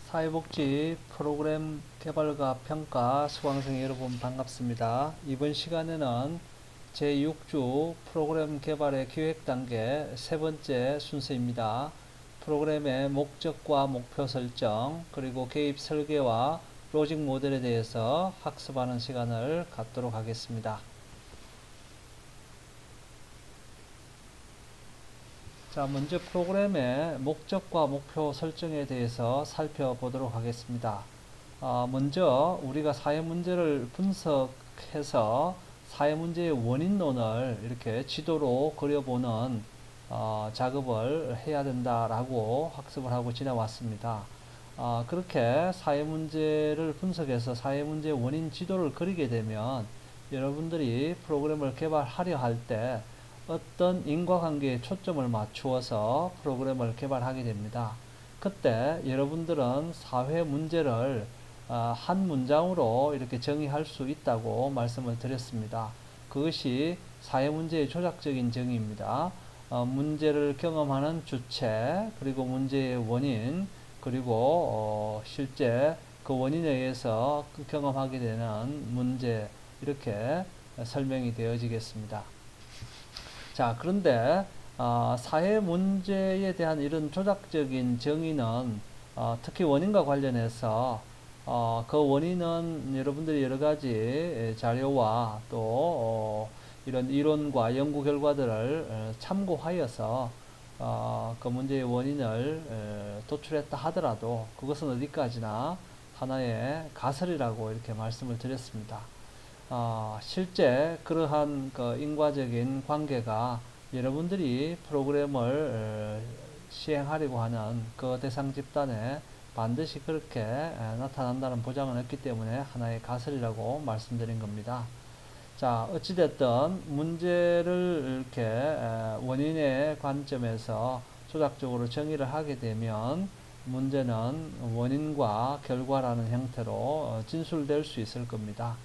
사회복지 프로그램 개발과 평가 수강생 여러분 반갑습니다. 이번 시간에는 제6주 프로그램 개발의 기획 단계 세 번째 순서입니다. 프로그램의 목적과 목표 설정, 그리고 개입 설계와 로직 모델에 대해서 학습하는 시간을 갖도록 하겠습니다. 자, 먼저 프로그램의 목적과 목표 설정에 대해서 살펴보도록 하겠습니다. 먼저 우리가 사회 문제를 분석해서 사회 문제의 원인론을 이렇게 지도로 그려보는 작업을 해야 된다라고 학습을 하고 지나왔습니다. 그렇게 사회 문제를 분석해서 사회 문제의 원인 지도를 그리게 되면 여러분들이 프로그램을 개발하려 할 때 어떤 인과관계에 초점을 맞추어서 프로그램을 개발하게 됩니다. 그때 여러분들은 사회 문제를 한 문장으로 이렇게 정의할 수 있다고 말씀을 드렸습니다. 그것이 사회 문제의 조작적인 정의입니다. 문제를 경험하는 주체, 그리고 문제의 원인, 그리고 실제 그 원인에 의해서 경험하게 되는 문제, 이렇게 설명이 되어지겠습니다. 자, 그런데 사회 문제에 대한 이런 조작적인 정의는 특히 원인과 관련해서 그 원인은 여러분들이 여러 가지 자료와 또 이런 이론과 연구 결과들을 참고하여서 그 문제의 원인을 도출했다 하더라도 그것은 어디까지나 하나의 가설이라고 이렇게 말씀을 드렸습니다. 실제 그러한 그 인과적인 관계가 여러분들이 프로그램을 시행하려고 하는 그 대상 집단에 반드시 그렇게 나타난다는 보장은 없기 때문에 하나의 가설이라고 말씀드린 겁니다. 자, 어찌됐든 문제를 이렇게 원인의 관점에서 조작적으로 정의를 하게 되면 문제는 원인과 결과라는 형태로 진술될 수 있을 겁니다.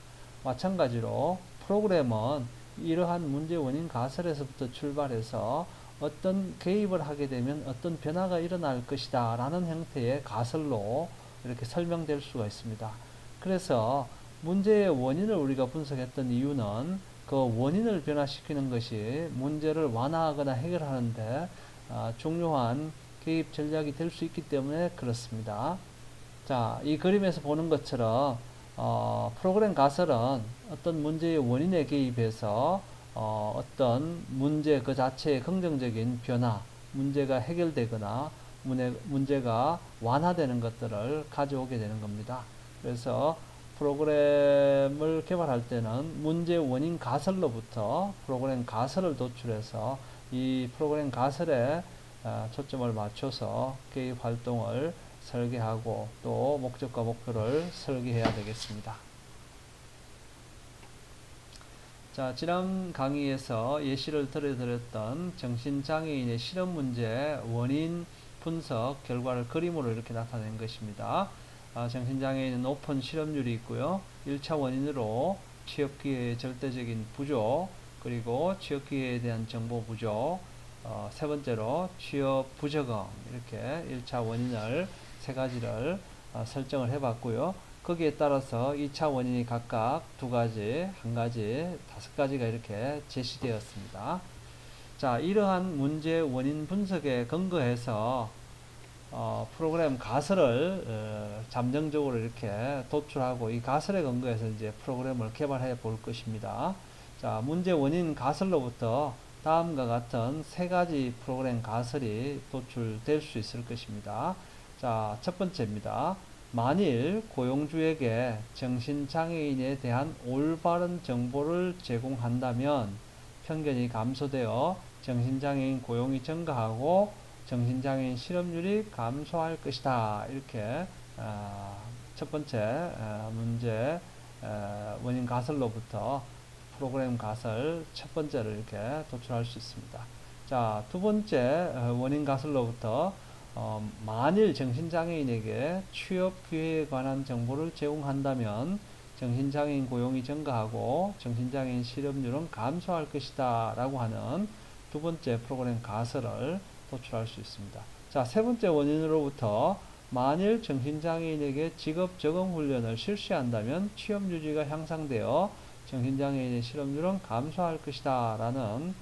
마찬가지로 프로그램은 이러한 문제 원인 가설에서부터 출발해서 어떤 개입을 하게 되면 어떤 변화가 일어날 것이다 라는 형태의 가설로 이렇게 설명될 수가 있습니다. 그래서 문제의 원인을 우리가 분석했던 이유는 그 원인을 변화시키는 것이 문제를 완화하거나 해결하는데 중요한 개입 전략이 될 수 있기 때문에 그렇습니다. 자, 이 그림에서 보는 것처럼 프로그램 가설은 어떤 문제의 원인에 개입해서 어떤 문제 그 자체의 긍정적인 변화, 문제가 해결되거나 문제가 완화되는 것들을 가져오게 되는 겁니다. 그래서 프로그램을 개발할 때는 문제 원인 가설로부터 프로그램 가설을 도출해서 이 프로그램 가설에 초점을 맞춰서 개입 활동을 설계하고 또 목적과 목표를 설계해야 되겠습니다. 자, 지난 강의에서 예시를 들어드렸던 정신장애인의 실험 문제 원인 분석 결과를 그림으로 이렇게 나타낸 것입니다. 정신장애인은 높은 실업률이 있고요. 1차 원인으로 취업기회의 절대적인 부족, 그리고 취업기회에 대한 정보 부족, 세 번째로 취업 부적응, 이렇게 1차 원인을 세 가지를 설정을 해봤고요. 거기에 따라서 2차 원인이 각각 2가지, 1가지, 5가지가 이렇게 제시되었습니다. 자, 이러한 문제 원인 분석에 근거해서 프로그램 가설을 잠정적으로 이렇게 도출하고 이 가설에 근거해서 이제 프로그램을 개발해 볼 것입니다. 자, 문제 원인 가설로부터 다음과 같은 3가지 프로그램 가설이 도출될 수 있을 것입니다. 자, 첫 번째입니다. 만일 고용주에게 정신장애인에 대한 올바른 정보를 제공한다면 편견이 감소되어 정신장애인 고용이 증가하고 정신장애인 실업률이 감소할 것이다. 이렇게 첫 번째 문제 원인 가설로부터 프로그램 가설 첫 번째를 이렇게 도출할 수 있습니다. 자, 두 번째 원인 가설로부터 만일 정신장애인에게 취업 기회에 관한 정보를 제공한다면 정신장애인 고용이 증가하고 정신장애인 실업률은 감소할 것이다 라고 하는 두 번째 프로그램 가설을 도출할 수 있습니다. 자, 세 번째 원인으로부터 만일 정신장애인에게 직업 적응 훈련을 실시한다면 취업 유지가 향상되어 정신장애인의 실업률은 감소할 것이다 라는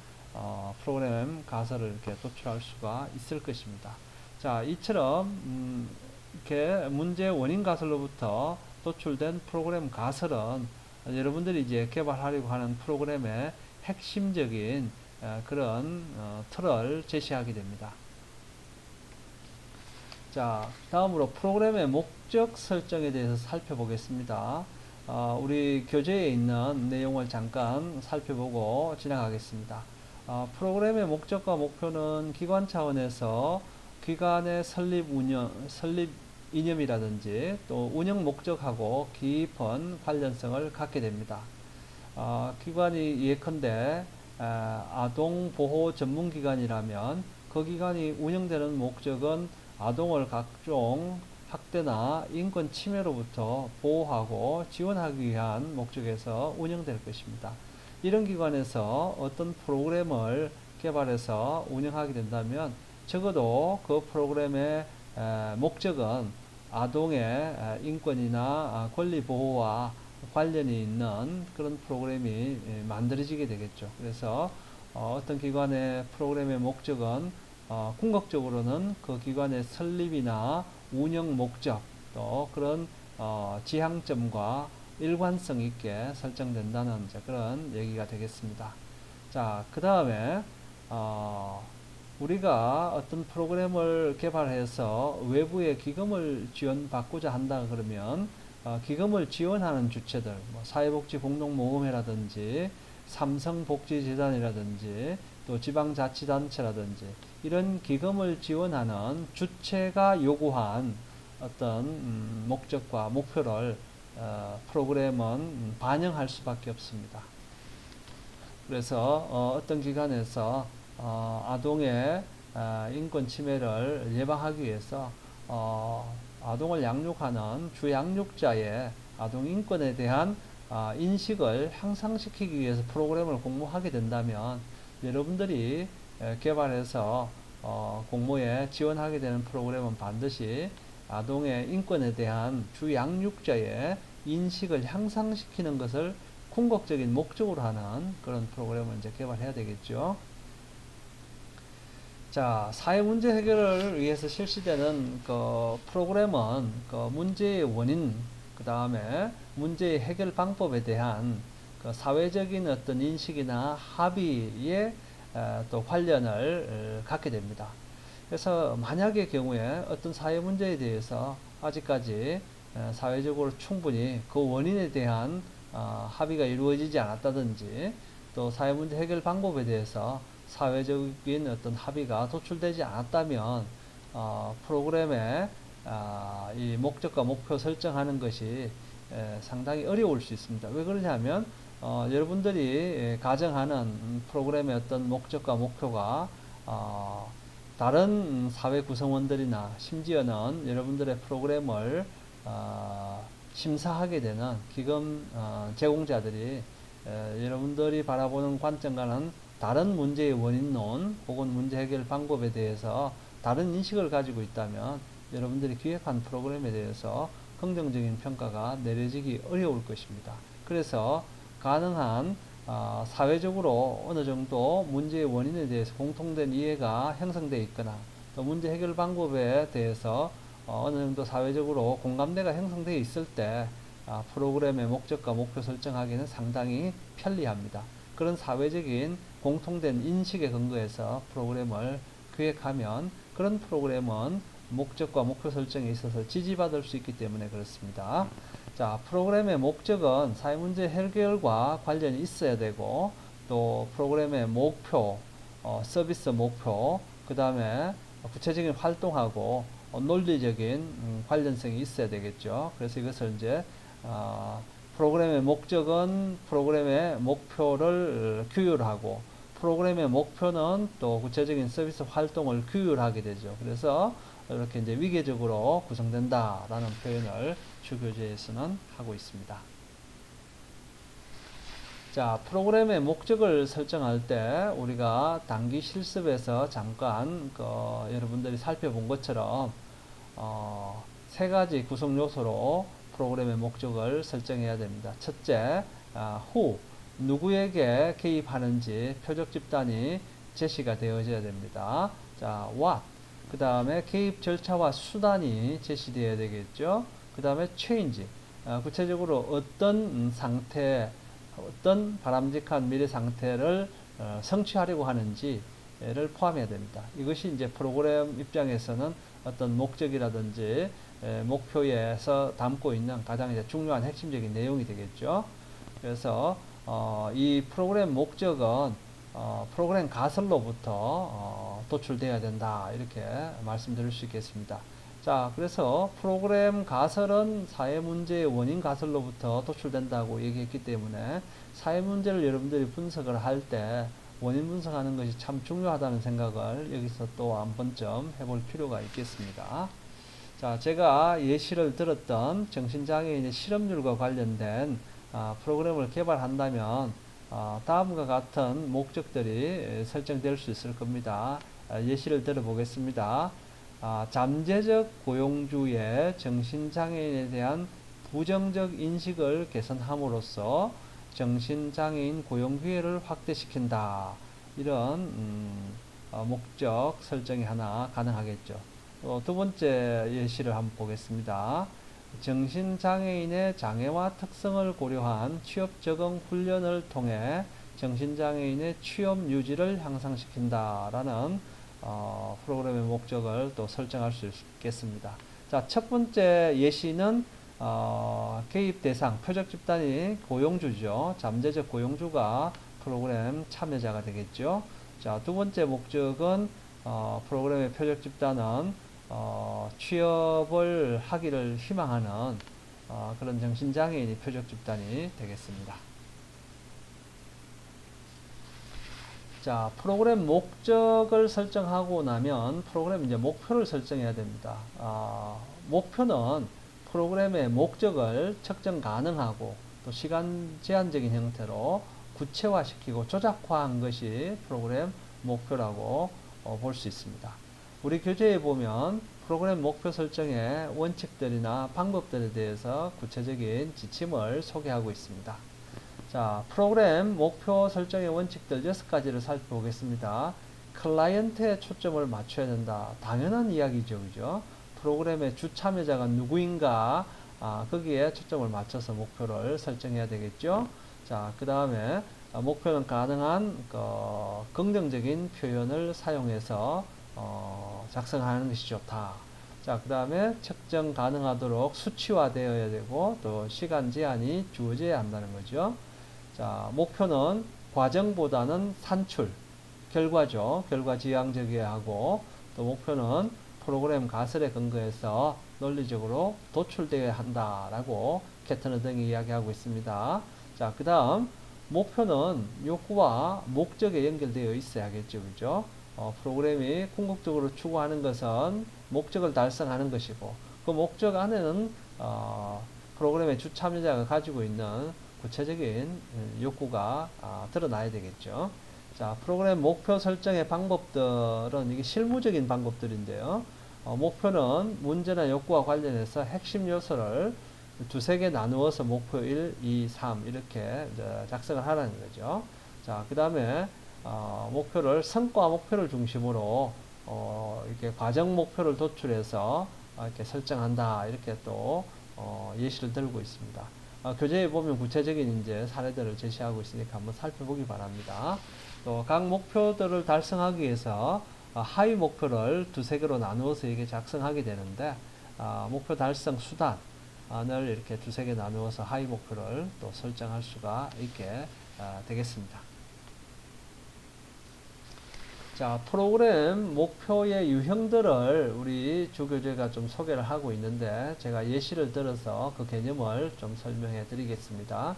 프로그램 가설을 이렇게 도출할 수가 있을 것입니다. 자, 이처럼 이렇게 문제 원인 가설로부터 도출된 프로그램 가설은 여러분들이 이제 개발하려고 하는 프로그램의 핵심적인 그런 틀을 제시하게 됩니다. 자, 다음으로 프로그램의 목적 설정에 대해서 살펴보겠습니다. 우리 교재에 있는 내용을 잠깐 살펴보고 지나가겠습니다. 프로그램의 목적과 목표는 기관 차원에서 기관의 설립 이념이라든지 또 운영 목적하고 깊은 관련성을 갖게 됩니다. 기관이 예컨대 아동 보호 전문 기관이라면 그 기관이 운영되는 목적은 아동을 각종 학대나 인권 침해로부터 보호하고 지원하기 위한 목적에서 운영될 것입니다. 이런 기관에서 어떤 프로그램을 개발해서 운영하게 된다면 적어도 그 프로그램의 목적은 아동의 인권이나 권리 보호와 관련이 있는 그런 프로그램이 만들어지게 되겠죠. 그래서 어떤 기관의 프로그램의 목적은 궁극적으로는 그 기관의 설립이나 운영 목적 또 그런 지향점과 일관성 있게 설정된다는 그런 얘기가 되겠습니다. 자, 그 다음에 우리가 어떤 프로그램을 개발해서 외부의 기금을 지원받고자 한다 그러면 기금을 지원하는 주체들, 뭐 사회복지공동모금회라든지 삼성복지재단이라든지 또 지방자치단체라든지 이런 기금을 지원하는 주체가 요구한 어떤 목적과 목표를 프로그램은 반영할 수밖에 없습니다. 그래서 어떤 기관에서 아동의 인권 침해를 예방하기 위해서 아동을 양육하는 주양육자의 아동 인권에 대한 인식을 향상시키기 위해서 프로그램을 공모하게 된다면 여러분들이 개발해서 공모에 지원하게 되는 프로그램은 반드시 아동의 인권에 대한 주양육자의 인식을 향상시키는 것을 궁극적인 목적으로 하는 그런 프로그램을 이제 개발해야 되겠죠. 자, 사회 문제 해결을 위해서 실시되는 그 프로그램은 그 문제의 원인, 그 다음에 문제의 해결 방법에 대한 그 사회적인 어떤 인식이나 합의에 또 관련을 갖게 됩니다. 그래서 만약의 경우에 어떤 사회 문제에 대해서 아직까지 사회적으로 충분히 그 원인에 대한 합의가 이루어지지 않았다든지 또 사회 문제 해결 방법에 대해서 사회적인 어떤 합의가 도출되지 않았다면 프로그램의 이 목적과 목표 설정하는 것이 상당히 어려울 수 있습니다. 왜 그러냐면 여러분들이 가정하는 프로그램의 어떤 목적과 목표가 다른 사회 구성원들이나 심지어는 여러분들의 프로그램을 심사하게 되는 기금 제공자들이 여러분들이 바라보는 관점과는 다른 문제의 원인론 혹은 문제 해결 방법에 대해서 다른 인식을 가지고 있다면 여러분들이 기획한 프로그램에 대해서 긍정적인 평가가 내려지기 어려울 것입니다. 그래서 가능한 사회적으로 어느 정도 문제의 원인에 대해서 공통된 이해가 형성되어 있거나 또 문제 해결 방법에 대해서 어느 정도 사회적으로 공감대가 형성되어 있을 때 프로그램의 목적과 목표 설정하기는 상당히 편리합니다. 그런 사회적인 공통된 인식에 근거해서 프로그램을 기획하면 그런 프로그램은 목적과 목표 설정에 있어서 지지받을 수 있기 때문에 그렇습니다. 자, 프로그램의 목적은 사회 문제 해결과 관련이 있어야 되고 또 프로그램의 목표, 서비스 목표, 그 다음에 구체적인 활동하고 논리적인 관련성이 있어야 되겠죠. 그래서 이것을 이제 프로그램의 목적은 프로그램의 목표를 규율하고 프로그램의 목표는 또 구체적인 서비스 활동을 규율하게 되죠. 그래서 이렇게 이제 위계적으로 구성된다라는 표현을 주교재에서는 하고 있습니다. 자, 프로그램의 목적을 설정할 때 우리가 단기 실습에서 잠깐 여러분들이 살펴본 것처럼 세 가지 구성 요소로 프로그램의 목적을 설정해야 됩니다. 첫째, who, 누구에게 개입하는지 표적 집단이 제시가 되어져야 됩니다. 자, what, 그 다음에 개입 절차와 수단이 제시되어야 되겠죠. 그 다음에 change, 구체적으로 어떤 상태, 어떤 바람직한 미래 상태를 성취하려고 하는지를 포함해야 됩니다. 이것이 이제 프로그램 입장에서는 어떤 목적이라든지 목표에서 담고 있는 가장 이제 중요한 핵심적인 내용이 되겠죠. 그래서 이 프로그램 목적은 프로그램 가설로부터 도출되어야 된다, 이렇게 말씀드릴 수 있겠습니다. 자, 그래서 프로그램 가설은 사회 문제의 원인 가설로부터 도출된다고 얘기했기 때문에 사회 문제를 여러분들이 분석을 할 때 원인 분석하는 것이 참 중요하다는 생각을 여기서 또 한 번쯤 해볼 필요가 있겠습니다. 자, 제가 예시를 들었던 정신장애인의 실업률과 관련된 프로그램을 개발한다면 다음과 같은 목적들이 설정될 수 있을 겁니다. 예시를 들어보겠습니다. 잠재적 고용주의 정신장애인에 대한 부정적 인식을 개선함으로써 정신장애인 고용 기회를 확대시킨다. 이런 목적 설정이 하나 가능하겠죠. 두 번째 예시를 한번 보겠습니다. 정신장애인의 장애와 특성을 고려한 취업 적응 훈련을 통해 정신장애인의 취업 유지를 향상시킨다라는 프로그램의 목적을 또 설정할 수 있겠습니다. 자, 첫 번째 예시는 개입 대상, 표적 집단이 고용주죠. 잠재적 고용주가 프로그램 참여자가 되겠죠. 자, 두 번째 목적은 프로그램의 표적 집단은 취업을 하기를 희망하는 그런 정신장애인이 표적 집단이 되겠습니다. 자, 프로그램 목적을 설정하고 나면 프로그램 이제 목표를 설정해야 됩니다. 목표는 프로그램의 목적을 측정 가능하고 또 시간 제한적인 형태로 구체화시키고 조작화한 것이 프로그램 목표라고 볼 수 있습니다. 우리 교재에 보면 프로그램 목표 설정의 원칙들이나 방법들에 대해서 구체적인 지침을 소개하고 있습니다. 자, 프로그램 목표 설정의 원칙들 6가지를 살펴보겠습니다. 클라이언트에 초점을 맞춰야 된다. 당연한 이야기죠. 그죠? 프로그램의 주 참여자가 누구인가, 거기에 초점을 맞춰서 목표를 설정해야 되겠죠. 자, 그 다음에 목표는 가능한 긍정적인 표현을 사용해서 작성하는 것이 좋다. 자, 그 다음에 측정 가능하도록 수치화되어야 되고 또 시간 제한이 주어져야 한다는 거죠. 자, 목표는 과정보다는 산출, 결과죠. 결과 지향적이어야 하고 또 목표는 프로그램 가설에 근거해서 논리적으로 도출되어야 한다라고 캐터너 등이 이야기하고 있습니다. 자, 그 다음 목표는 욕구와 목적에 연결되어 있어야겠죠. 그죠? 프로그램이 궁극적으로 추구하는 것은 목적을 달성하는 것이고 그 목적 안에는 프로그램의 주 참여자가 가지고 있는 구체적인 욕구가 드러나야 되겠죠. 자, 프로그램 목표 설정의 방법들은 이게 실무적인 방법들인데요. 목표는 문제나 욕구와 관련해서 핵심 요소를 두세 개 나누어서 목표 1, 2, 3 이렇게 작성을 하라는 거죠. 자, 그 다음에 목표를 성과 목표를 중심으로 이렇게 과정 목표를 도출해서 이렇게 설정한다, 이렇게 또 예시를 들고 있습니다. 교재에 보면 구체적인 이제 사례들을 제시하고 있으니까 한번 살펴보기 바랍니다. 또 각 목표들을 달성하기 위해서 하위 목표를 두세 개로 나누어서 이게 작성하게 되는데 목표 달성 수단을 이렇게 두세 개 나누어서 하위 목표를 또 설정할 수가 있게 되겠습니다. 자, 프로그램 목표의 유형들을 우리 주교재가 좀 소개를 하고 있는데 제가 예시를 들어서 그 개념을 좀 설명해 드리겠습니다.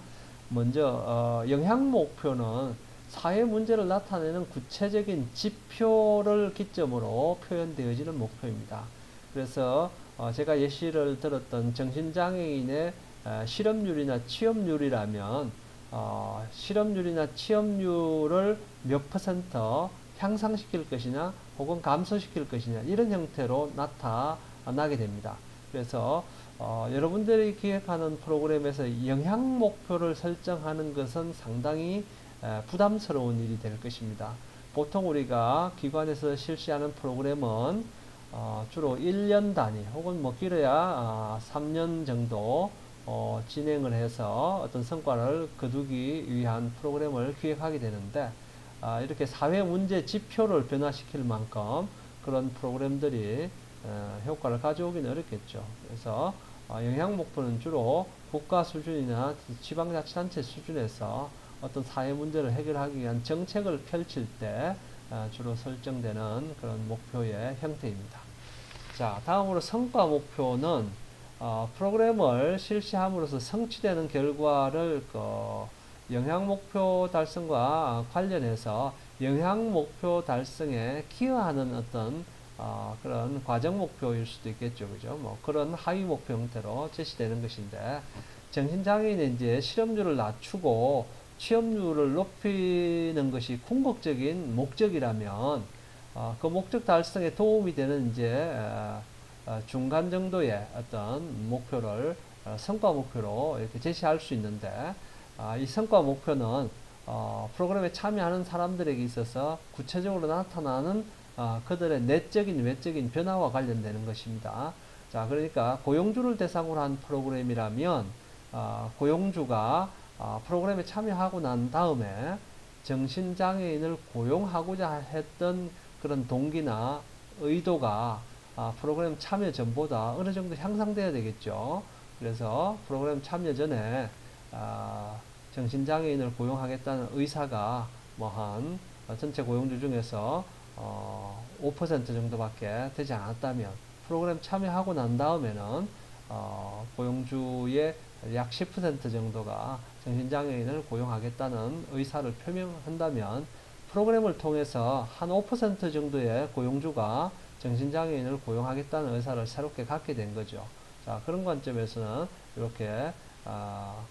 먼저 영향 목표는 사회 문제를 나타내는 구체적인 지표를 기점으로 표현되어지는 목표입니다. 그래서 제가 예시를 들었던 정신장애인의 실업률이나 취업률이라면 실업률이나 취업률을 몇 퍼센트 향상시킬 것이냐 혹은 감소시킬 것이냐 이런 형태로 나게 됩니다. 그래서 여러분들이 기획하는 프로그램에서 영향 목표를 설정하는 것은 상당히 부담스러운 일이 될 것입니다. 보통 우리가 기관에서 실시하는 프로그램은 주로 1년 단위 혹은 뭐 길어야 3년 정도 진행을 해서 어떤 성과를 거두기 위한 프로그램을 기획하게 되는데, 이렇게 사회 문제 지표를 변화시킬 만큼 그런 프로그램들이 효과를 가져오기는 어렵겠죠. 그래서 영향 목표는 주로 국가 수준이나 지방자치단체 수준에서 어떤 사회 문제를 해결하기 위한 정책을 펼칠 때 주로 설정되는 그런 목표의 형태입니다. 자, 다음으로 성과 목표는 프로그램을 실시함으로써 성취되는 결과를 영향 목표 달성과 관련해서 영향 목표 달성에 기여하는 어떤 그런 과정 목표일 수도 있겠죠. 그죠? 뭐 그런 하위 목표 형태로 제시되는 것인데, 정신장애인의 이제 실업률을 낮추고 취업률을 높이는 것이 궁극적인 목적이라면, 그 목적 달성에 도움이 되는 이제 중간 정도의 어떤 목표를 성과 목표로 이렇게 제시할 수 있는데, 이 성과 목표는 프로그램에 참여하는 사람들에게 있어서 구체적으로 나타나는 그들의 내적인 외적인 변화와 관련되는 것입니다. 자, 그러니까 고용주를 대상으로 한 프로그램이라면 고용주가 프로그램에 참여하고 난 다음에 정신장애인을 고용하고자 했던 그런 동기나 의도가 프로그램 참여 전보다 어느 정도 향상돼야 되겠죠. 그래서 프로그램 참여 전에 정신장애인을 고용하겠다는 의사가 뭐 한 전체 고용주 중에서 5% 정도밖에 되지 않았다면, 프로그램 참여하고 난 다음에는 고용주의 약 10% 정도가 정신장애인을 고용하겠다는 의사를 표명한다면, 프로그램을 통해서 한 5% 정도의 고용주가 정신장애인을 고용하겠다는 의사를 새롭게 갖게 된 거죠. 자, 그런 관점에서는 이렇게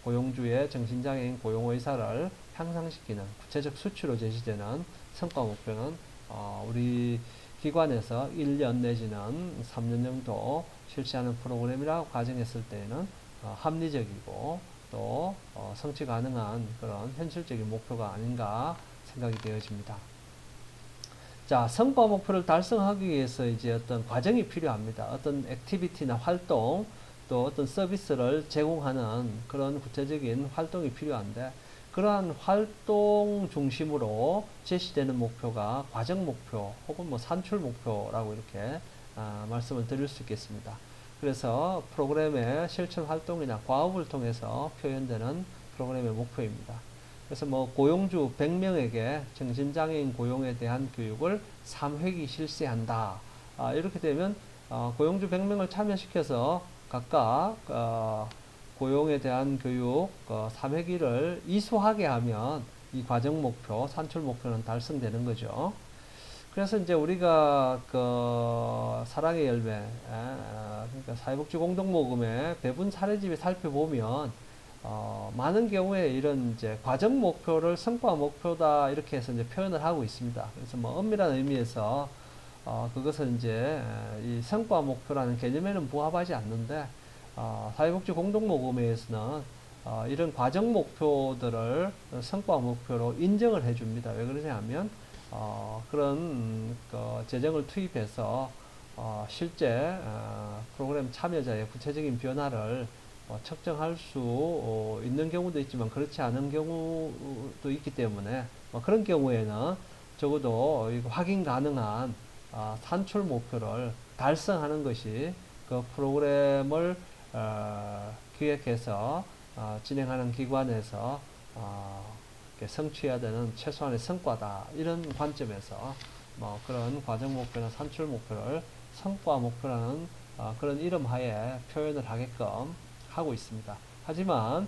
고용주의 정신장애인 고용 의사를 향상시키는 구체적 수치로 제시되는 성과 목표는 우리 기관에서 1년 내지는 3년 정도 실시하는 프로그램이라고 가정했을 때에는 합리적이고 또 성취 가능한 그런 현실적인 목표가 아닌가 생각이 되어집니다. 자, 성과 목표를 달성하기 위해서 이제 어떤 과정이 필요합니다. 어떤 액티비티나 활동, 또 어떤 서비스를 제공하는 그런 구체적인 활동이 필요한데, 그러한 활동 중심으로 제시되는 목표가 과정 목표 혹은 뭐 산출 목표라고 이렇게 말씀을 드릴 수 있겠습니다. 그래서 프로그램의 실천 활동이나 과업을 통해서 표현되는 프로그램의 목표입니다. 그래서 뭐 고용주 100명에게 정신장애인 고용에 대한 교육을 3회기 실시한다. 이렇게 되면 고용주 100명을 참여시켜서 각각 고용에 대한 교육 3회기를 이수하게 하면 이 과정 목표, 산출 목표는 달성되는 거죠. 그래서 이제 우리가 그 사랑의 열매, 그러니까 사회복지 공동모금의 배분 사례집에 살펴보면 많은 경우에 이런 이제 과정 목표를 성과 목표다 이렇게 해서 이제 표현을 하고 있습니다. 그래서 뭐 엄밀한 의미에서 그것은 이제 이 성과 목표라는 개념에는 부합하지 않는데, 사회복지 공동모금회에서는 이런 과정 목표들을 성과 목표로 인정을 해줍니다. 왜 그러냐면 그런 재정을 투입해서 실제 프로그램 참여자의 구체적인 변화를 측정할 수 있는 경우도 있지만 그렇지 않은 경우도 있기 때문에 그런 경우에는 적어도 확인 가능한 산출 목표를 달성하는 것이 그 프로그램을 기획해서 진행하는 기관에서 성취해야 되는 최소한의 성과다. 이런 관점에서 그런 과정 목표나 산출 목표를 성과 목표라는 그런 이름 하에 표현을 하게끔 하고 있습니다. 하지만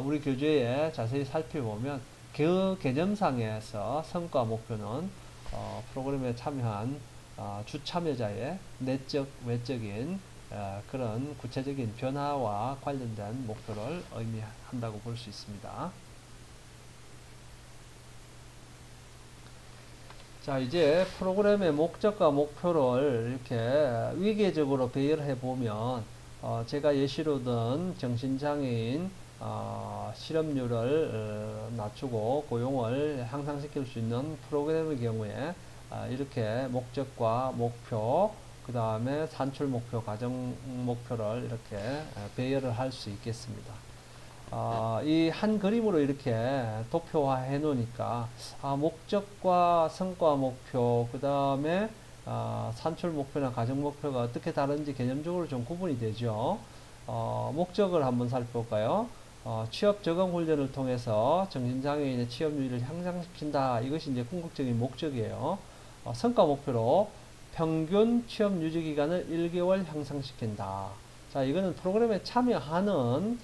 우리 교재에 자세히 살펴보면 그 개념상에서 성과 목표는 프로그램에 참여한 주참여자의 내적, 외적인 그런 구체적인 변화와 관련된 목표를 의미한다고 볼 수 있습니다. 자, 이제 프로그램의 목적과 목표를 이렇게 위계적으로 배열해 보면, 제가 예시로 든 정신장애인 실업률을 낮추고 고용을 향상시킬 수 있는 프로그램의 경우에 이렇게 목적과 목표, 그 다음에 산출 목표, 과정 목표를 이렇게 배열을 할 수 있겠습니다. 이 한 그림으로 이렇게 도표화해 놓으니까 목적과 성과 목표, 그 다음에 산출 목표나 과정 목표가 어떻게 다른지 개념적으로 좀 구분이 되죠. 목적을 한번 살펴볼까요? 취업 적응 훈련을 통해서 정신장애인의 취업률을 향상시킨다. 이것이 이제 궁극적인 목적이에요. 성과 목표로 평균 취업 유지 기간을 1개월 향상시킨다. 자, 이거는 프로그램에 참여하는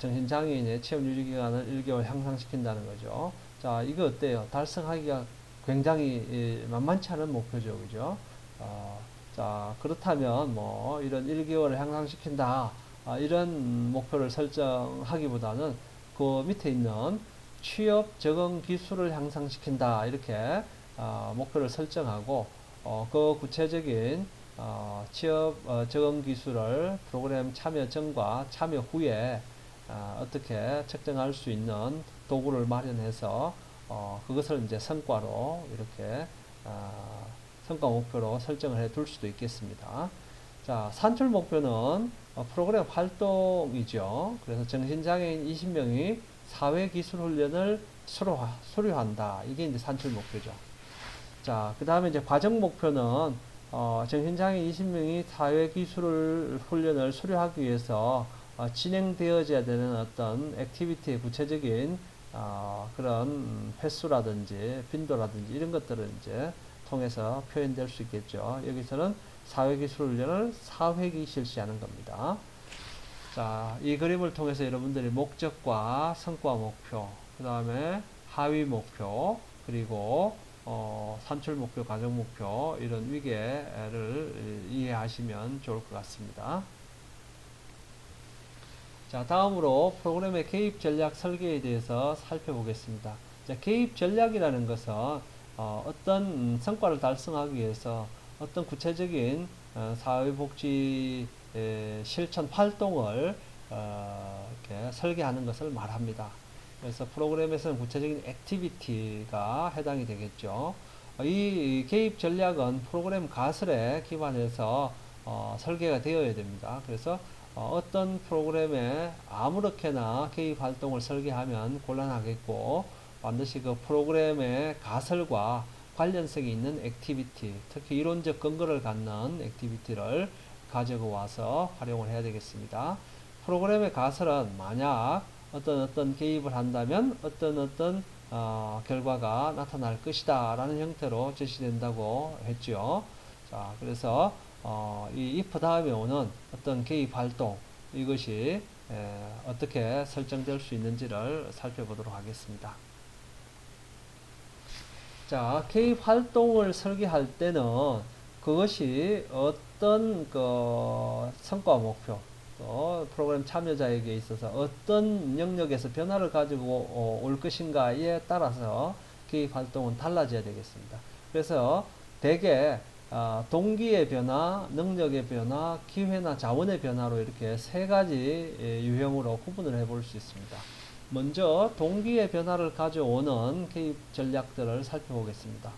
정신장애인의 취업 유지 기간을 1개월 향상시킨다는 거죠. 자, 이거 어때요? 달성하기가 굉장히 만만치 않은 목표죠, 그죠? 자, 그렇다면 뭐 이런 1개월을 향상시킨다, 이런 목표를 설정하기보다는 그 밑에 있는 취업 적응 기술을 향상시킨다, 이렇게 목표를 설정하고 그 구체적인 취업 적응 기술을 프로그램 참여 전과 참여 후에 어떻게 측정할 수 있는 도구를 마련해서 그것을 이제 성과로 이렇게 성과 목표로 설정을 해 둘 수도 있겠습니다. 자, 산출 목표는 프로그램 활동이죠. 그래서 정신장애인 20명이 사회기술 훈련을 수료한다. 이게 이제 산출 목표죠. 자, 그 다음에 이제 과정 목표는 정신장애 20명이 사회기술 훈련을 수료하기 위해서 진행되어져야 되는 어떤 액티비티의 구체적인 그런 횟수라든지 빈도라든지 이런 것들을 이제 통해서 표현될 수 있겠죠. 여기서는 사회기술 훈련을 4회기 실시하는 겁니다. 자, 이 그림을 통해서 여러분들이 목적과 성과 목표, 그 다음에 하위 목표, 그리고 산출 목표, 과정 목표, 이런 위계를 이해하시면 좋을 것 같습니다. 자, 다음으로 프로그램의 개입 전략 설계에 대해서 살펴보겠습니다. 자, 개입 전략이라는 것은 어떤 성과를 달성하기 위해서 어떤 구체적인 사회복지 실천 활동을 이렇게 설계하는 것을 말합니다. 그래서 프로그램에서는 구체적인 액티비티가 해당이 되겠죠. 이 개입 전략은 프로그램 가설에 기반해서 설계가 되어야 됩니다. 그래서 어떤 프로그램에 아무렇게나 개입 활동을 설계하면 곤란하겠고, 반드시 그 프로그램의 가설과 관련성이 있는 액티비티, 특히 이론적 근거를 갖는 액티비티를 가지고 와서 활용을 해야 되겠습니다. 프로그램의 가설은 만약 어떤 개입을 한다면 어떤 결과가 나타날 것이다 라는 형태로 제시된다고 했죠. 자, 그래서 이 if 다음에 오는 어떤 개입 활동, 이것이 어떻게 설정될 수 있는지를 살펴보도록 하겠습니다. 자, 개입 활동을 설계할 때는 그것이 어떤 그 성과 목표, 또 프로그램 참여자에게 있어서 어떤 영역에서 변화를 가지고 올 것인가에 따라서 개입 활동은 달라져야 되겠습니다. 그래서 대개 동기의 변화, 능력의 변화, 기회나 자원의 변화로 이렇게 세 가지 유형으로 구분을 해볼 수 있습니다. 먼저 동기의 변화를 가져오는 개입 전략들을 살펴보겠습니다.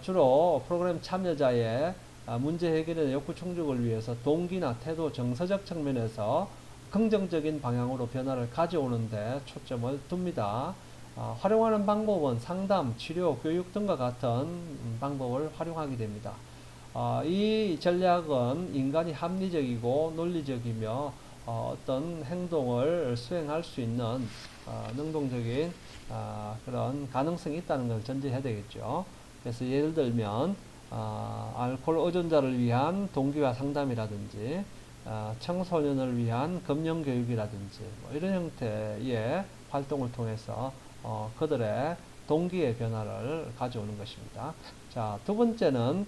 주로 프로그램 참여자의 문제 해결의 욕구 충족을 위해서 동기나 태도, 정서적 측면에서 긍정적인 방향으로 변화를 가져오는데 초점을 둡니다. 활용하는 방법은 상담, 치료, 교육 등과 같은 방법을 활용하게 됩니다. 이 전략은 인간이 합리적이고 논리적이며 어떤 행동을 수행할 수 있는 능동적인 그런 가능성이 있다는 걸 전제해야 되겠죠. 그래서 예를 들면 알코올 의존자를 위한 동기화 상담이라든지 청소년을 위한 금융 교육이라든지 뭐 이런 형태의 활동을 통해서 그들의 동기의 변화를 가져오는 것입니다. 자, 두 번째는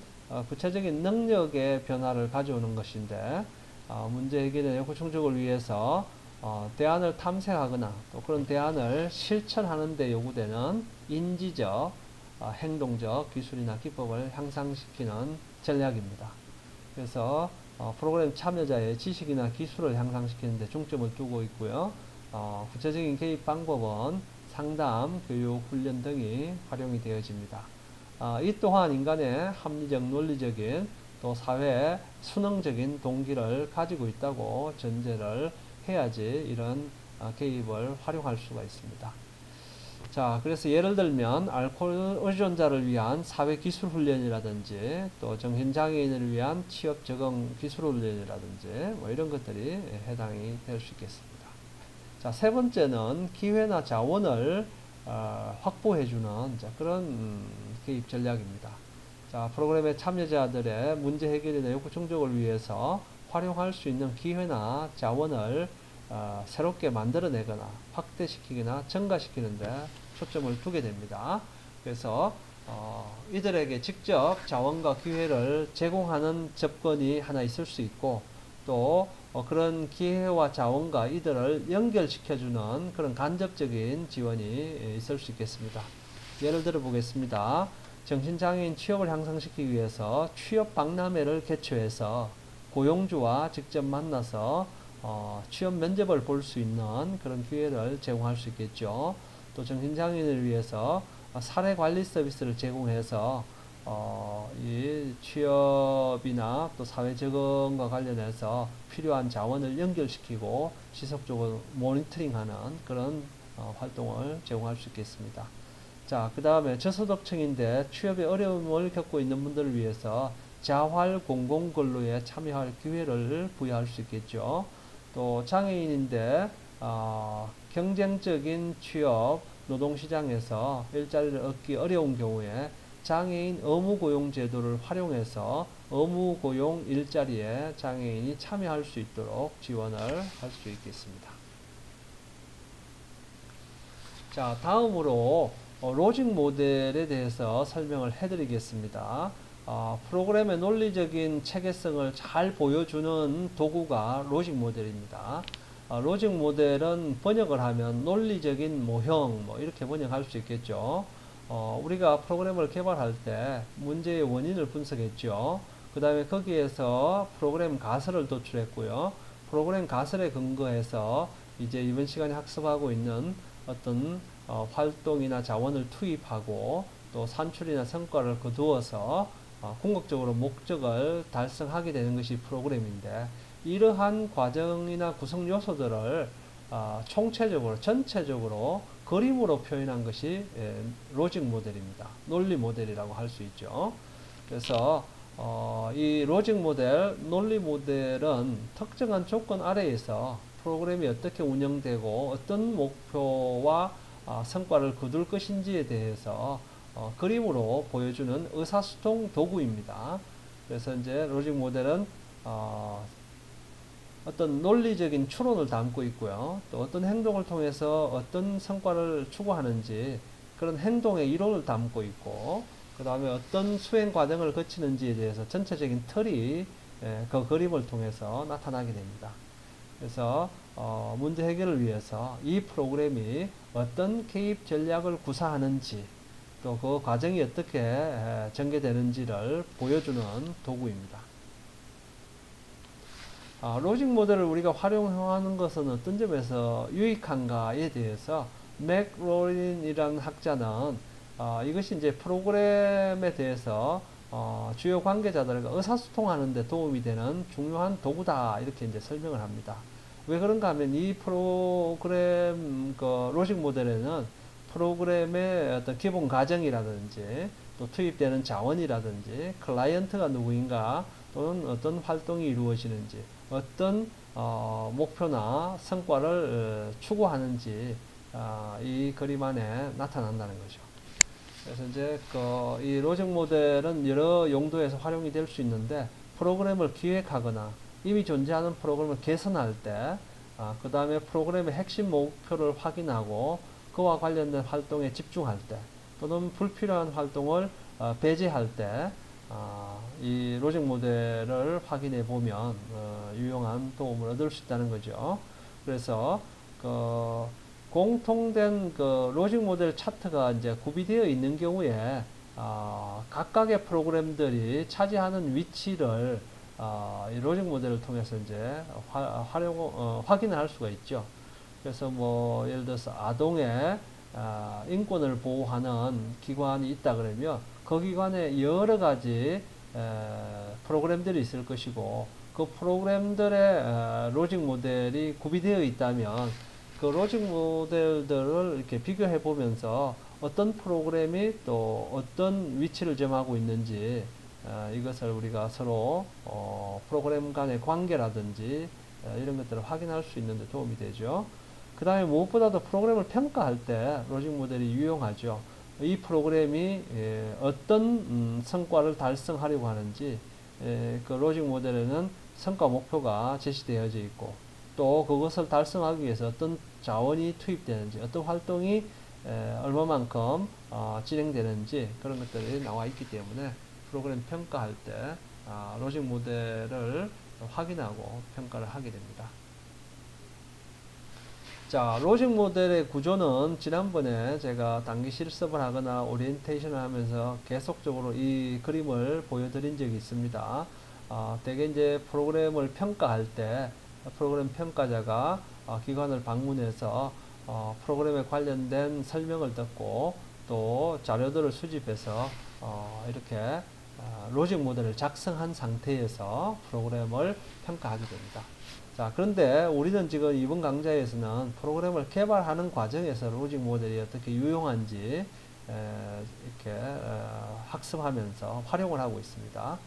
구체적인 능력의 변화를 가져오는 것인데 문제 해결의 욕구 충족을 위해서 대안을 탐색하거나 또 그런 대안을 실천하는 데 요구되는 인지적, 행동적 기술이나 기법을 향상시키는 전략입니다. 그래서 프로그램 참여자의 지식이나 기술을 향상시키는 데 중점을 두고 있고요. 구체적인 개입 방법은 상담, 교육, 훈련 등이 활용이 되어집니다. 이 또한 인간의 합리적, 논리적인 또 사회 수능적인 동기를 가지고 있다고 전제를 해야지 이런 개입을 활용할 수가 있습니다. 자, 그래서 예를 들면 알코올 의존자를 위한 사회 기술 훈련이라든지 또 정신장애인을 위한 취업 적응 기술 훈련이라든지 뭐 이런 것들이 해당이 될 수 있겠습니다. 자, 세 번째는 기회나 자원을 확보해주는 그런 개입 전략입니다. 자, 프로그램의 참여자들의 문제 해결이나 욕구 충족을 위해서 활용할 수 있는 기회나 자원을 새롭게 만들어내거나 확대시키거나 증가시키는 데 초점을 두게 됩니다. 그래서 이들에게 직접 자원과 기회를 제공하는 접근이 하나 있을 수 있고 또 그런 기회와 자원과 이들을 연결시켜주는 그런 간접적인 지원이 있을 수 있겠습니다. 예를 들어 보겠습니다. 정신장애인 취업을 향상시키기 위해서 취업 박람회를 개최해서 고용주와 직접 만나서 취업 면접을 볼 수 있는 그런 기회를 제공할 수 있겠죠. 또 정신장애인을 위해서 사례 관리 서비스를 제공해서 이 취업이나 또 사회 적응과 관련해서 필요한 자원을 연결시키고 지속적으로 모니터링하는 그런 활동을 제공할 수 있겠습니다. 자, 그 다음에 저소득층인데 취업에 어려움을 겪고 있는 분들을 위해서 자활 공공근로에 참여할 기회를 부여할 수 있겠죠. 또 장애인인데 경쟁적인 취업 노동시장에서 일자리를 얻기 어려운 경우에 장애인 의무고용 제도를 활용해서 의무고용 일자리에 장애인이 참여할 수 있도록 지원을 할 수 있겠습니다. 자, 다음으로 로직 모델에 대해서 설명을 해드리겠습니다. 프로그램의 논리적인 체계성을 잘 보여주는 도구가 로직 모델입니다. 로직 모델은 번역을 하면 논리적인 모형 이렇게 번역할 수 있겠죠. 우리가 프로그램을 개발할 때 문제의 원인을 분석했죠. 그 다음에 거기에서 프로그램 가설을 도출했고요. 프로그램 가설에 근거해서 이제 이번 시간에 학습하고 있는 어떤 활동이나 자원을 투입하고 또 산출이나 성과를 거두어서 궁극적으로 목적을 달성하게 되는 것이 프로그램인데 이러한 과정이나 구성 요소들을 총체적으로 전체적으로 그림으로 표현한 것이 로직 모델입니다. 논리 모델이라고 할 수 있죠. 그래서 이 로직 모델, 논리 모델은 특정한 조건 아래에서 프로그램이 어떻게 운영되고 어떤 목표와 성과를 거둘 것인지에 대해서 그림으로 보여주는 의사소통 도구입니다. 그래서 이제 로직 모델은 어떤 논리적인 추론을 담고 있고요. 또 어떤 행동을 통해서 어떤 성과를 추구하는지 그런 행동의 이론을 담고 있고 그 다음에 어떤 수행 과정을 거치는지에 대해서 전체적인 틀이 그 그림을 통해서 나타나게 됩니다. 그래서 문제 해결을 위해서 이 프로그램이 어떤 개입 전략을 구사하는지 또 그 과정이 어떻게 전개되는지를 보여주는 도구입니다. 로직 모델을 우리가 활용하는 것은 어떤 점에서 유익한가에 대해서 맥로린이라는 학자는 이것이 이제 프로그램에 대해서 주요 관계자들과 의사소통하는 데 도움이 되는 중요한 도구다 이렇게 이제 설명을 합니다. 왜 그런가 하면 이 프로그램 로직 모델에는 프로그램의 어떤 기본 과정이라든지 또 투입되는 자원이라든지 클라이언트가 누구인가 또는 어떤 활동이 이루어지는지 어떤 목표나 성과를 추구하는지 이 그림 안에 나타난다는 거죠. 그래서 이제 이 로직 모델은 여러 용도에서 활용이 될 수 있는데 프로그램을 기획하거나 이미 존재하는 프로그램을 개선할 때 그 다음에 프로그램의 핵심 목표를 확인하고 그와 관련된 활동에 집중할 때 또는 불필요한 활동을 배제할 때 이 로직 모델을 확인해 보면 유용한 도움을 얻을 수 있다는 거죠. 그래서 그 공통된 그 로직 모델 차트가 이제 구비되어 있는 경우에 각각의 프로그램들이 차지하는 위치를 이 로직 모델을 통해서 이제 확인을 할 수가 있죠. 그래서 뭐 예를 들어서 아동의 인권을 보호하는 기관이 있다 그러면 그 기관에 여러 가지 프로그램들이 있을 것이고 그 프로그램들의 로직 모델이 구비되어 있다면 그 로직 모델들을 이렇게 비교해 보면서 어떤 프로그램이 또 어떤 위치를 점하고 있는지 이것을 우리가 서로 프로그램 간의 관계라든지 이런 것들을 확인할 수 있는 데 도움이 되죠. 그 다음에 무엇보다도 프로그램을 평가할 때 로직 모델이 유용하죠. 이 프로그램이 어떤 성과를 달성하려고 하는지 그 로직 모델에는 성과 목표가 제시되어져 있고 또 그것을 달성하기 위해서 어떤 자원이 투입되는지 어떤 활동이 얼마만큼 진행되는지 그런 것들이 나와 있기 때문에 프로그램 평가할 때 로직 모델을 확인하고 평가를 하게 됩니다. 자, 로직 모델의 구조는 지난번에 제가 단기 실습을 하거나 오리엔테이션을 하면서 계속적으로 이 그림을 보여드린 적이 있습니다. 대개 이제 프로그램을 평가할 때 프로그램 평가자가 기관을 방문해서 프로그램에 관련된 설명을 듣고 또 자료들을 수집해서 이렇게 로직 모델을 작성한 상태에서 프로그램을 평가하게 됩니다. 자, 그런데 우리는 지금 이번 강좌에서는 프로그램을 개발하는 과정에서 로직 모델이 어떻게 유용한지 이렇게 학습하면서 활용을 하고 있습니다.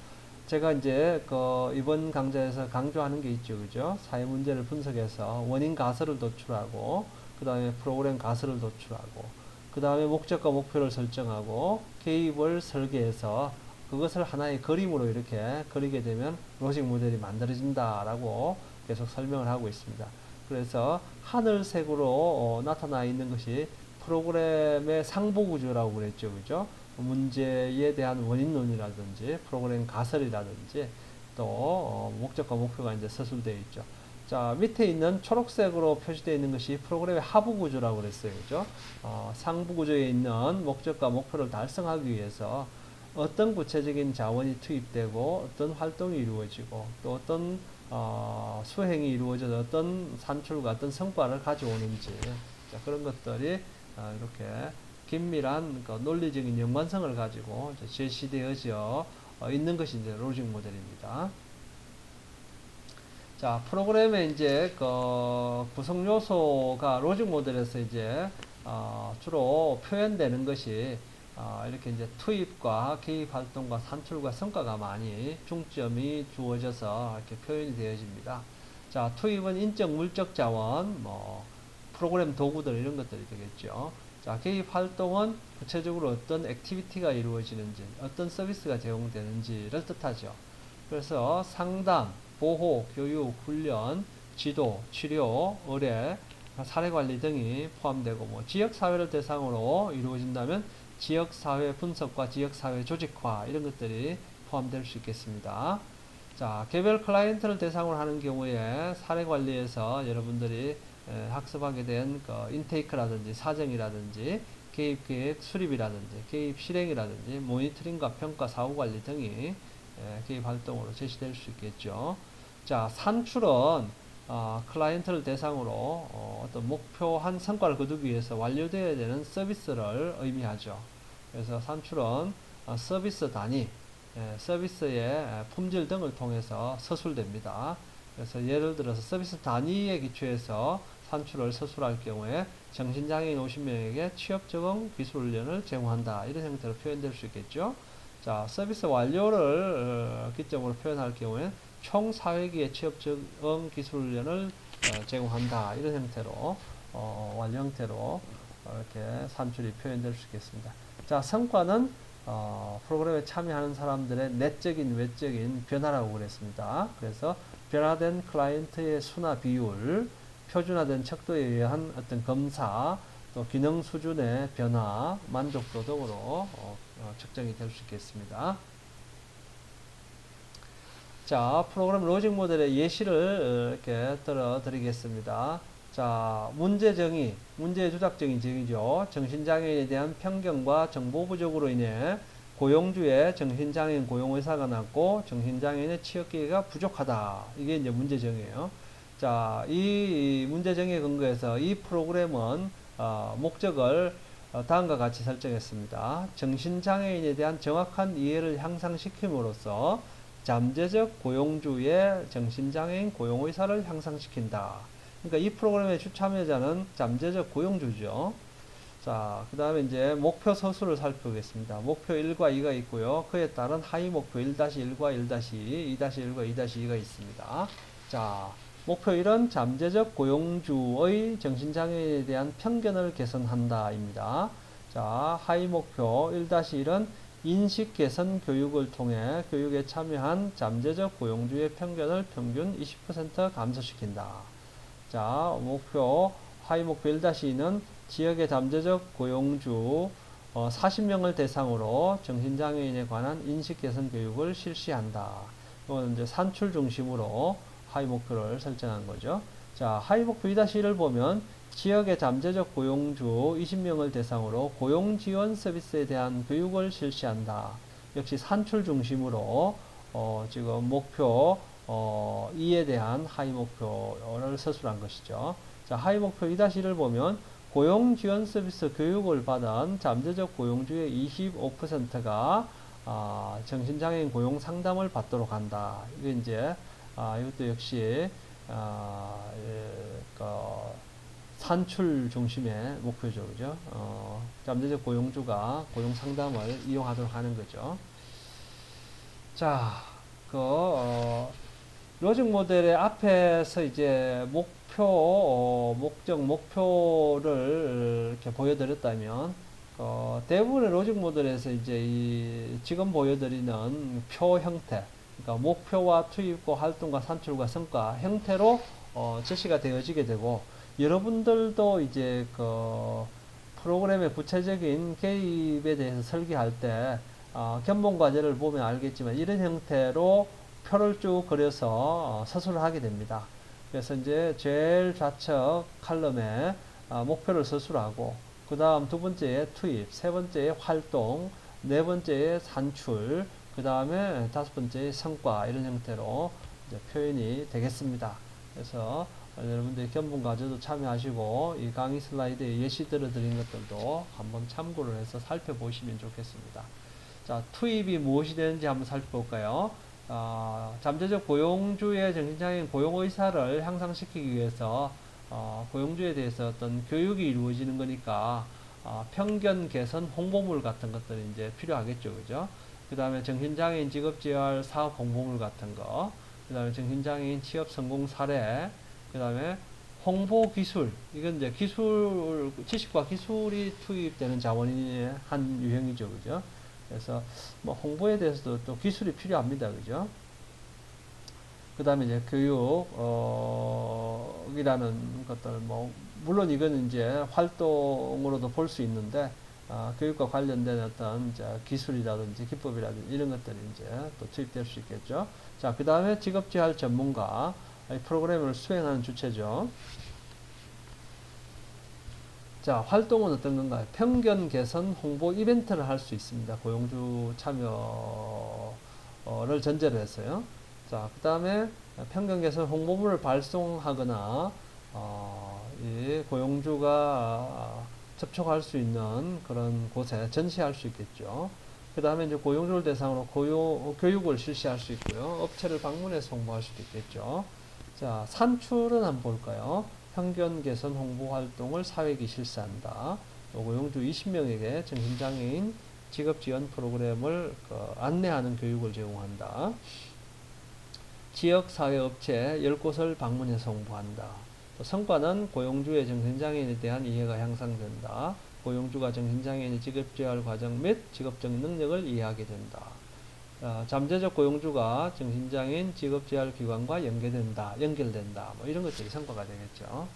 제가 이제 그 이번 강좌에서 강조하는 게 있죠, 그죠? 사회 문제를 분석해서 원인 가설을 도출하고, 그 다음에 프로그램 가설을 도출하고, 그 다음에 목적과 목표를 설정하고, 개입을 설계해서 그것을 하나의 그림으로 이렇게 그리게 되면 로직 모델이 만들어진다라고 계속 설명을 하고 있습니다. 그래서 하늘색으로 나타나 있는 것이 프로그램의 상부구조라고 그랬죠, 그죠? 문제에 대한 원인론이라든지 프로그램 가설이라든지 또 목적과 목표가 이제 서술되어 있죠. 자, 밑에 있는 초록색으로 표시되어 있는 것이 프로그램의 하부 구조라고 그랬어요, 그죠? 상부 구조에 있는 목적과 목표를 달성하기 위해서 어떤 구체적인 자원이 투입되고 어떤 활동이 이루어지고 또 어떤 수행이 이루어져서 어떤 산출과 어떤 성과를 가져오는지 자, 그런 것들이 이렇게 긴밀한 그 논리적인 연관성을 가지고 제시되어져 있는 것이 이제 로직 모델입니다. 자, 프로그램의 이제 그 구성 요소가 로직 모델에서 이제 주로 표현되는 것이 이렇게 이제 투입과 개입 활동과 산출과 성과가 많이 중점이 주어져서 이렇게 표현이 되어집니다. 자, 투입은 인적 물적 자원, 뭐 프로그램 도구들 이런 것들이 되겠죠. 자, 개입 활동은 구체적으로 어떤 액티비티가 이루어지는지, 어떤 서비스가 제공되는지를 뜻하죠. 그래서 상담, 보호, 교육, 훈련, 지도, 치료, 의뢰, 사례관리 등이 포함되고 뭐 지역사회를 대상으로 이루어진다면 지역사회 분석과 지역사회 조직화 이런 것들이 포함될 수 있겠습니다. 자, 개별 클라이언트를 대상으로 하는 경우에 사례관리에서 여러분들이 학습하게 된 그 인테이크라든지 사정이라든지 개입 계획 수립이라든지 개입 실행이라든지 모니터링과 평가 사후관리 등이 개입 활동으로 제시될 수 있겠죠. 자, 산출은 클라이언트를 대상으로 어떤 목표한 성과를 거두기 위해서 완료되어야 되는 서비스를 의미하죠. 그래서 산출은 서비스 단위, 서비스의 품질 등을 통해서 서술됩니다. 그래서 예를 들어서 서비스 단위에 기초해서 산출을 서술할 경우에 정신장애인 50명에게 취업 적응 기술 훈련을 제공한다. 이런 형태로 표현될 수 있겠죠. 자, 서비스 완료를 기점으로 표현할 경우에 총 4회기의 취업 적응 기술 훈련을 제공한다. 이런 형태로 완료 형태로 이렇게 산출이 표현될 수 있겠습니다. 자, 성과는 프로그램에 참여하는 사람들의 내적인 외적인 변화라고 그랬습니다. 그래서 변화된 클라이언트의 수나 비율, 표준화된 척도에 의한 어떤 검사, 또 기능 수준의 변화, 만족도 등으로 측정이 될 수 있겠습니다. 자, 프로그램 로직 모델의 예시를 이렇게 들어드리겠습니다. 자, 문제 정의, 문제의 조작적인 정의죠. 정신장애인에 대한 편견과 정보 부족으로 인해 고용주의 정신장애인 고용의사가 낮고 정신장애인의 취업기회가 부족하다. 이게 이제 문제 정의예요. 자, 이 문제 정의에 근거해서 이 프로그램은 목적을 다음과 같이 설정했습니다. 정신장애인에 대한 정확한 이해를 향상시킴으로써 잠재적 고용주의 정신장애인 고용의사를 향상시킨다. 그러니까 이 프로그램의 주참여자는 잠재적 고용주죠. 자, 그 다음에 이제 목표 서술을 살펴보겠습니다. 목표 1과 2가 있고요. 그에 따른 하위 목표 1-1과 1-2, 2-1과 2-2가 있습니다. 자, 목표 1은 잠재적 고용주의 정신장애인에 대한 편견을 개선한다입니다. 자, 하위 목표 1-1은 인식 개선 교육을 통해 교육에 참여한 잠재적 고용주의 편견을 평균 20% 감소시킨다. 자, 하위 목표 1-2는 지역의 잠재적 고용주 40명을 대상으로 정신장애인에 관한 인식 개선 교육을 실시한다. 이건 이제 산출 중심으로 하위 목표를 설정한 거죠. 자, 하위 목표 2-1을 보면 지역의 잠재적 고용주 20명을 대상으로 고용 지원 서비스에 대한 교육을 실시한다. 역시 산출 중심으로 지금 목표 2에 대한 하위 목표를 서술한 것이죠. 자, 하위 목표 2-1을 보면 고용 지원 서비스 교육을 받은 잠재적 고용주의 25%가 정신장애인 고용 상담을 받도록 한다. 이게 이제 이것도 역시 산출 중심의 목표죠, 그죠? 잠재적 고용주가 고용 상담을 이용하도록 하는 거죠. 자, 로직 모델의 앞에서 이제 목표를 이렇게 보여드렸다면, 대부분의 로직 모델에서 이제 지금 보여드리는 표 형태, 그러니까 목표와 투입과 활동과 산출과 성과 형태로 제시가 되어지게 되고, 여러분들도 이제 프로그램의 구체적인 개입에 대해서 설계할 때 견본 과제를 보면 알겠지만 이런 형태로 표를 쭉 그려서 서술을 하게 됩니다. 그래서 이제 제일 좌측 칼럼에 목표를 서술하고, 그 다음 두 번째에 투입, 세 번째에 활동, 네 번째에 산출, 그 다음에 다섯 번째에 성과, 이런 형태로 이제 표현이 되겠습니다. 그래서 여러분들이 견본 과제도 참여하시고 이 강의 슬라이드에 예시 들어드린 것들도 한번 참고를 해서 살펴보시면 좋겠습니다. 자, 투입이 무엇이 되는지 한번 살펴볼까요? 잠재적 고용주의 정신장애인 고용의사를 향상시키기 위해서 고용주에 대해서 어떤 교육이 이루어지는 거니까 편견 개선 홍보물 같은 것들이 이제 필요하겠죠, 그죠? 그 다음에 정신장애인 직업재활 사업 홍보물 같은 거, 그 다음에 정신장애인 취업 성공 사례, 그 다음에 홍보 기술, 이건 이제 지식과 기술이 투입되는 자원의 한 유형이죠, 그죠? 그래서 뭐 홍보에 대해서도 또 기술이 필요합니다, 그죠? 그 다음에 이제 교육이라는 것들, 물론 이건 이제 활동으로도 볼 수 있는데, 교육과 관련된 어떤 이제 기술이라든지 기법이라든지 이런 것들이 이제 또 투입될 수 있겠죠. 자, 그 다음에 직업재활 전문가, 이 프로그램을 수행하는 주체죠. 자, 활동은 어떤 건가요? 편견 개선 홍보 이벤트를 할 수 있습니다. 고용주 참여를 전제로 했어요. 자, 그 다음에 편견 개선 홍보물을 발송하거나 이 고용주가 접촉할 수 있는 그런 곳에 전시할 수 있겠죠. 그 다음에 이제 고용주를 대상으로 교육을 실시할 수 있고요. 업체를 방문해서 홍보할 수도 있겠죠. 자, 산출은 한번 볼까요? 편견 개선 홍보 활동을 사회기 실시한다. 고용주 20명에게 정신장애인 직업 지원 프로그램을 안내하는 교육을 제공한다. 지역사회업체 10곳을 방문해서 홍보한다. 또 성과는 고용주의 정신장애인에 대한 이해가 향상된다. 고용주가 정신장애인의 직업재활 과정 및 직업적인 능력을 이해하게 된다. 잠재적 고용주가 정신장애인 직업재활기관과 연결된다. 뭐 이런 것들이 성과가 되겠죠.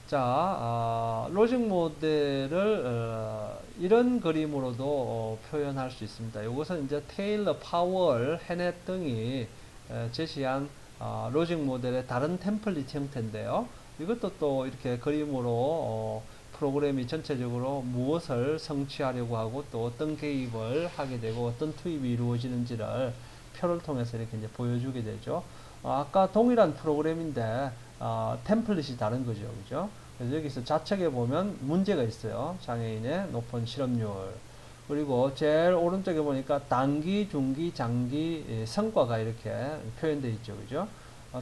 자, 로직 모델을 이런 그림으로도 표현할 수 있습니다. 이것은 이제 테일러, 파월, 해넷 등이 제시한 로직 모델의 다른 템플릿 형태인데요. 이것도 또 이렇게 그림으로 프로그램이 전체적으로 무엇을 성취하려고 하고 또 어떤 개입을 하게 되고 어떤 투입이 이루어지는지를 표를 통해서 이렇게 이제 보여주게 되죠. 아까 동일한 프로그램인데 템플릿이 다른 거죠, 그죠? 그래서 여기서 좌측에 보면 문제가 있어요. 장애인의 높은 실업률. 그리고 제일 오른쪽에 보니까 단기, 중기, 장기 성과가 이렇게 표현되어 있죠, 그죠?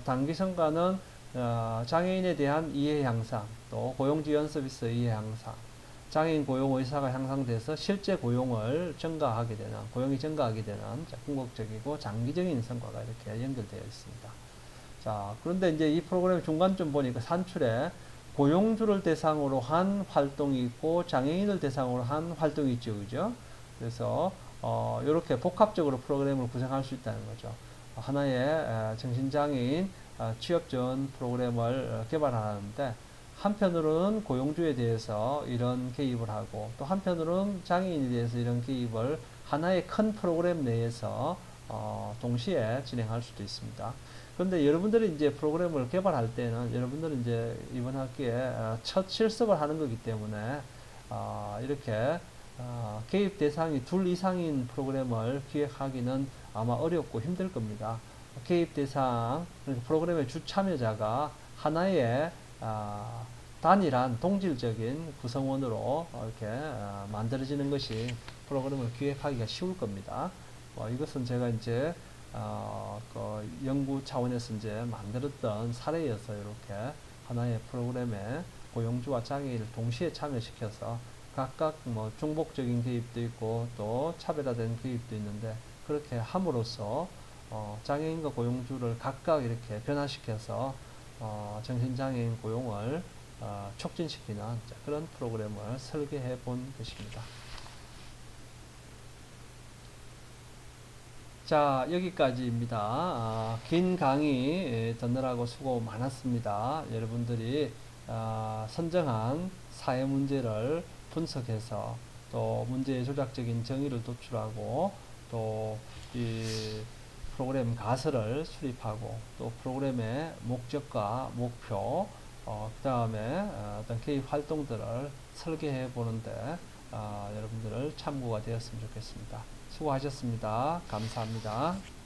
단기 성과는 장애인에 대한 이해 향상, 또 고용지원 서비스 이해 향상, 장애인 고용 의사가 향상돼서 실제 고용을 증가하게 되는, 고용이 증가하게 되는 궁극적이고 장기적인 성과가 이렇게 연결되어 있습니다. 자, 그런데 이제 이 프로그램 중간쯤 보니까 산출에 고용주를 대상으로 한 활동이 있고 장애인을 대상으로 한 활동이 있죠, 그죠? 그래서 이렇게 복합적으로 프로그램을 구성할 수 있다는 거죠. 하나의 정신장애인 취업 지원 프로그램을 개발하는데 한편으로는 고용주에 대해서 이런 개입을 하고 또 한편으로는 장애인에 대해서 이런 개입을 하나의 큰 프로그램 내에서 동시에 진행할 수도 있습니다. 그런데 여러분들이 이제 프로그램을 개발할 때는 여러분들은 이제 이번 학기에 첫 실습을 하는 거기 때문에 이렇게 개입 대상이 둘 이상인 프로그램을 기획하기는 아마 어렵고 힘들 겁니다. 개입 대상, 그러니까 프로그램의 주 참여자가 하나의 단일한 동질적인 구성원으로 이렇게 만들어지는 것이 프로그램을 기획하기가 쉬울 겁니다. 이것은 제가 이제 그 연구 차원에서 이제 만들었던 사례여서 이렇게 하나의 프로그램에 고용주와 장애인을 동시에 참여시켜서 각각 뭐 중복적인 개입도 있고 또 차별화된 개입도 있는데 그렇게 함으로써 장애인과 고용주를 각각 이렇게 변화시켜서 정신장애인 고용을 촉진시키는 그런 프로그램을 설계해 본 것입니다. 자, 여기까지입니다. 긴 강의 듣느라고 수고 많았습니다. 여러분들이 선정한 사회 문제를 분석해서 또 문제의 조작적인 정의를 도출하고 또 이 프로그램 가설을 수립하고 또 프로그램의 목적과 목표 그 다음에 어떤 개입 활동들을 설계해 보는데 여러분들 참고가 되었으면 좋겠습니다. 수고하셨습니다. 감사합니다.